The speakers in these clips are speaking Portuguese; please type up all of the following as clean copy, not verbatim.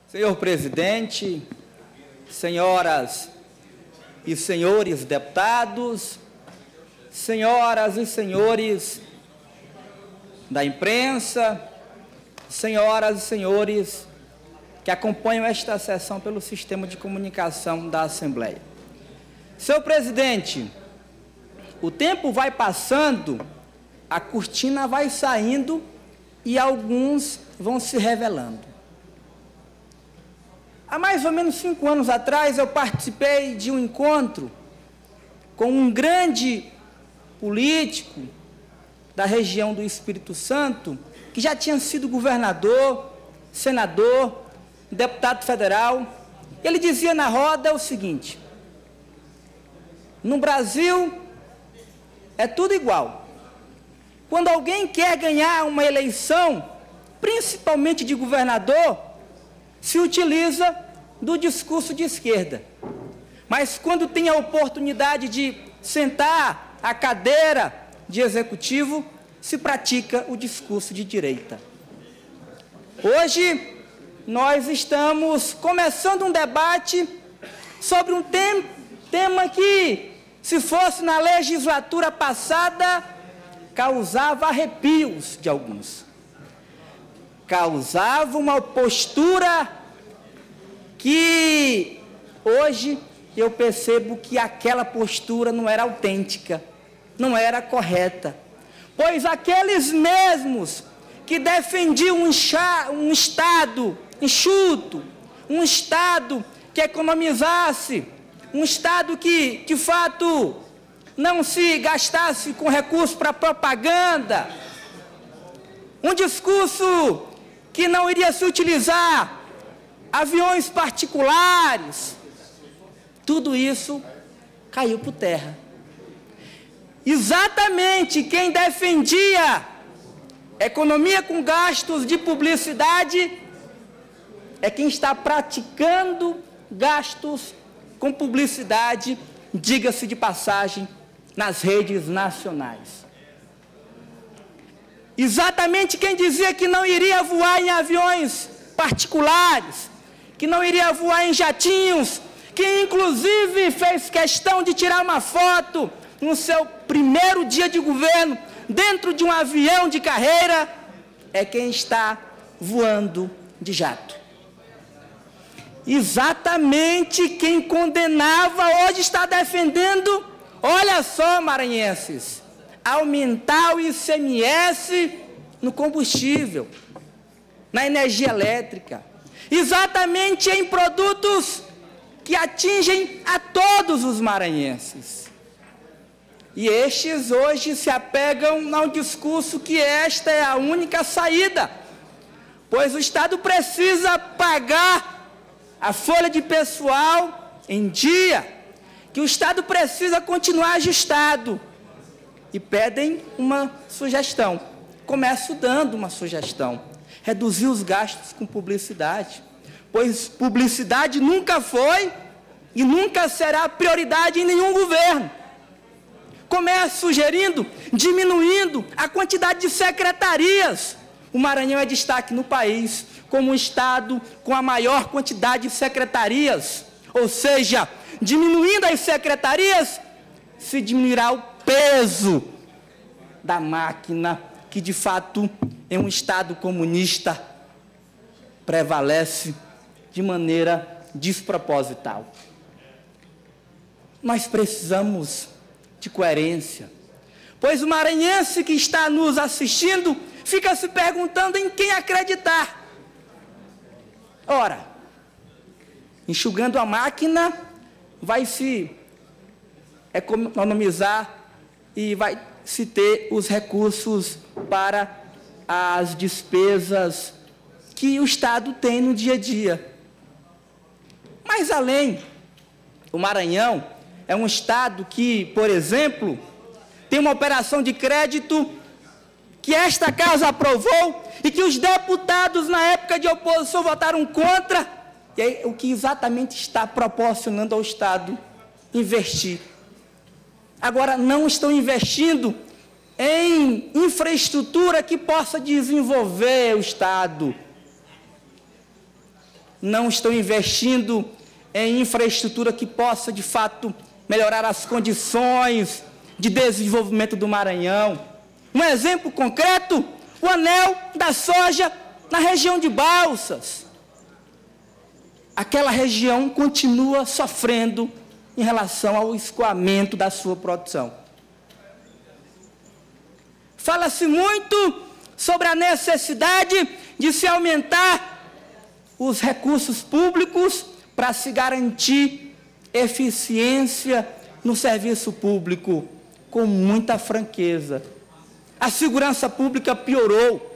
Senhor presidente, senhoras e senhores deputados, senhoras e senhores da imprensa, senhoras e senhores que acompanham esta sessão pelo sistema de comunicação da Assembleia. Senhor presidente, o tempo vai passando, a cortina vai saindo e alguns vão se revelando. Há mais ou menos 5 anos atrás, eu participei de um encontro com um grande político da região do Espírito Santo, que já tinha sido governador, senador, deputado federal. Ele dizia na roda o seguinte: no Brasil é tudo igual. Quando alguém quer ganhar uma eleição, principalmente de governador, se utiliza do discurso de esquerda. Mas quando tem a oportunidade de sentar à cadeira de executivo, se pratica o discurso de direita. Hoje, nós estamos começando um debate sobre um tema que, se fosse na legislatura passada, causava arrepios de alguns. Causava uma postura que hoje eu percebo que aquela postura não era autêntica, não era correta, pois aqueles mesmos que defendiam um Estado enxuto, um Estado que economizasse, um Estado que, de fato, não se gastasse com recursos para propaganda, um discurso que não iria se utilizar aviões particulares, tudo isso caiu por terra. Exatamente quem defendia economia com gastos de publicidade é quem está praticando gastos com publicidade, diga-se de passagem, nas redes nacionais. Exatamente quem dizia que não iria voar em aviões particulares, que não iria voar em jatinhos, que inclusive fez questão de tirar uma foto no seu primeiro dia de governo dentro de um avião de carreira, é quem está voando de jato. Exatamente quem condenava hoje está defendendo, olha só, maranhenses, aumentar o ICMS no combustível, na energia elétrica, exatamente em produtos que atingem a todos os maranhenses. E estes hoje se apegam ao discurso que esta é a única saída, pois o Estado precisa pagar a folha de pessoal em dia, que o Estado precisa continuar ajustado. E pedem uma sugestão. Começo dando uma sugestão: reduzir os gastos com publicidade, pois publicidade nunca foi e nunca será prioridade em nenhum governo. Começo sugerindo, diminuindo a quantidade de secretarias. O Maranhão é destaque no país como o estado com a maior quantidade de secretarias, ou seja, diminuindo as secretarias, se diminuirá o peso da máquina que, de fato, em um Estado comunista, prevalece de maneira desproposital. Nós precisamos de coerência, pois o maranhense que está nos assistindo fica se perguntando em quem acreditar. Ora, enxugando a máquina, vai se economizar e vai se ter os recursos para as despesas que o Estado tem no dia a dia. Mas além, o Maranhão é um estado que, por exemplo, tem uma operação de crédito que esta casa aprovou e que os deputados, na época de oposição, votaram contra, e é o que exatamente está proporcionando ao Estado investir. Agora, não estão investindo em infraestrutura que possa desenvolver o Estado. não estão investindo em infraestrutura que possa, de fato, melhorar as condições de desenvolvimento do Maranhão. Um exemplo concreto, o anel da soja na região de Balsas. Aquela região continua sofrendo em relação ao escoamento da sua produção. Fala-se muito sobre a necessidade de se aumentar os recursos públicos para se garantir eficiência no serviço público, com muita franqueza. A segurança pública piorou.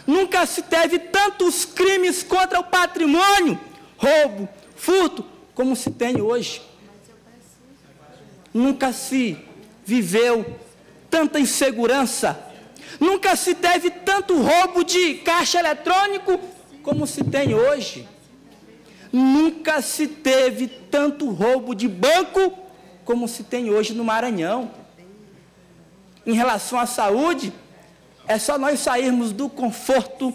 Nunca se teve tantos crimes contra o patrimônio, roubo, furto, como se tem hoje. Nunca se viveu tanta insegurança. Nunca se teve tanto roubo de caixa eletrônico como se tem hoje. Nunca se teve tanto roubo de banco como se tem hoje no Maranhão. Em relação à saúde, é só nós sairmos do conforto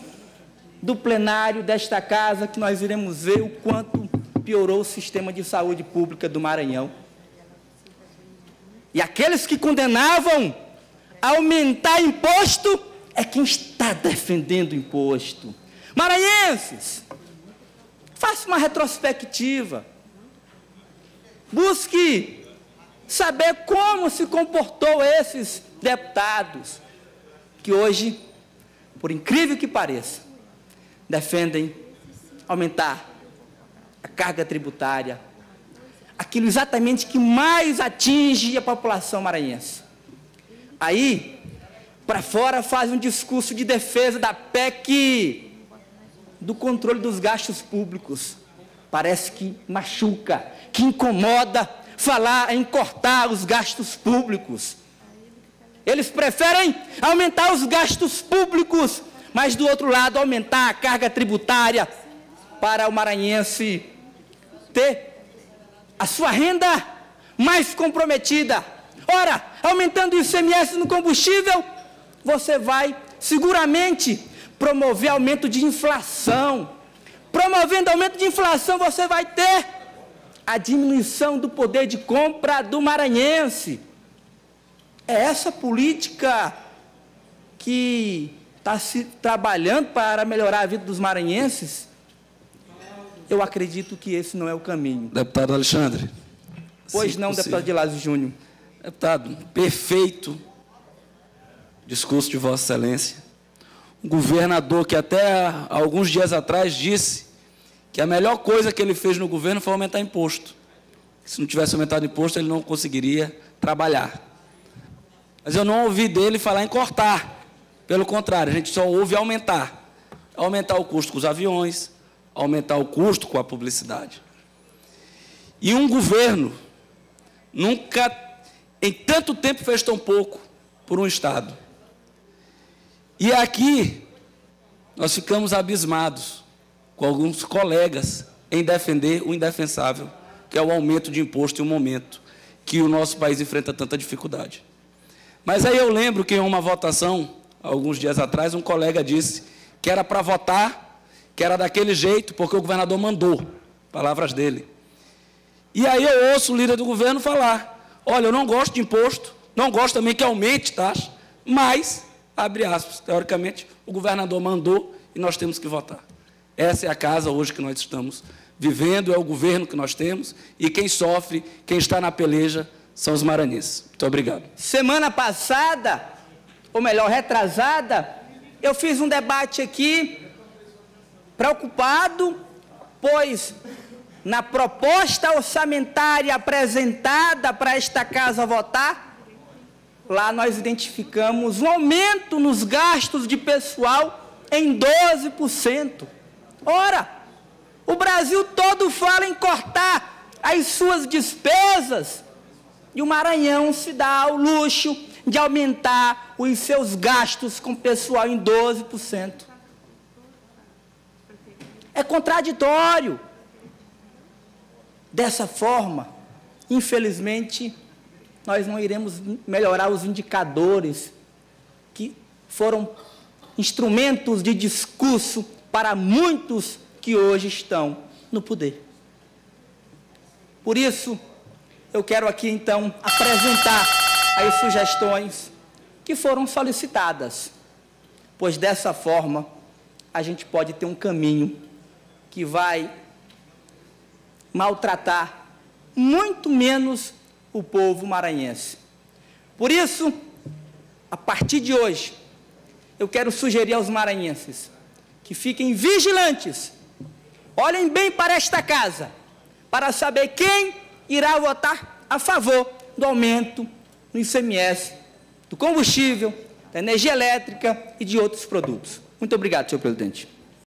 do plenário desta casa que nós iremos ver o quanto piorou o sistema de saúde pública do Maranhão. E aqueles que condenavam aumentar imposto é quem está defendendo o imposto. Maranhenses, faça uma retrospectiva. Busque saber como se comportou esses deputados que hoje, por incrível que pareça, defendem aumentar a carga tributária, aquilo exatamente que mais atinge a população maranhense. Aí, para fora, faz um discurso de defesa da PEC, do controle dos gastos públicos. Parece que machuca, que incomoda falar em cortar os gastos públicos. Eles preferem aumentar os gastos públicos, mas, do outro lado, aumentar a carga tributária para o maranhense ter a sua renda mais comprometida. Ora, aumentando o ICMS no combustível, você vai seguramente promover aumento de inflação. Promovendo aumento de inflação, você vai ter a diminuição do poder de compra do maranhense. É essa política que está se trabalhando para melhorar a vida dos maranhenses? Eu acredito que esse não é o caminho. Deputado Alexandre. Pois não, deputado Gilásio Júnior. Deputado, perfeito discurso de Vossa Excelência. Um governador que até alguns dias atrás disse que a melhor coisa que ele fez no governo foi aumentar imposto. Se não tivesse aumentado imposto, ele não conseguiria trabalhar. Mas eu não ouvi dele falar em cortar. Pelo contrário, a gente só ouve aumentar. Aumentar o custo com os aviões, aumentar o custo com a publicidade. E um governo nunca, em tanto tempo, fez tão pouco por um Estado. E aqui, nós ficamos abismados com alguns colegas em defender o indefensável, que é o aumento de imposto em um momento que o nosso país enfrenta tanta dificuldade. Mas aí eu lembro que em uma votação, alguns dias atrás, um colega disse que era para votar, que era daquele jeito, porque o governador mandou, palavras dele. E aí eu ouço o líder do governo falar, olha, eu não gosto de imposto, não gosto também que aumente taxa, mas, abre aspas, teoricamente, o governador mandou e nós temos que votar. Essa é a casa hoje que nós estamos vivendo, é o governo que nós temos, e quem sofre, quem está na peleja, são os maranhenses. Muito obrigado. Semana passada, ou melhor, retrasada, eu fiz um debate aqui, preocupado, pois na proposta orçamentária apresentada para esta casa votar, lá nós identificamos um aumento nos gastos de pessoal em 12%. Ora, o Brasil todo fala em cortar as suas despesas, e o Maranhão se dá ao luxo de aumentar os seus gastos com pessoal em 12%. É contraditório. Dessa forma, infelizmente, nós não iremos melhorar os indicadores que foram instrumentos de discurso para muitos que hoje estão no poder. Por isso, eu quero aqui, então, apresentar as sugestões que foram solicitadas, pois dessa forma a gente pode ter um caminho que vai maltratar muito menos o povo maranhense. Por isso, a partir de hoje, eu quero sugerir aos maranhenses que fiquem vigilantes, olhem bem para esta casa, para saber quem irá votar a favor do aumento no ICMS, do combustível, da energia elétrica e de outros produtos. Muito obrigado, senhor presidente.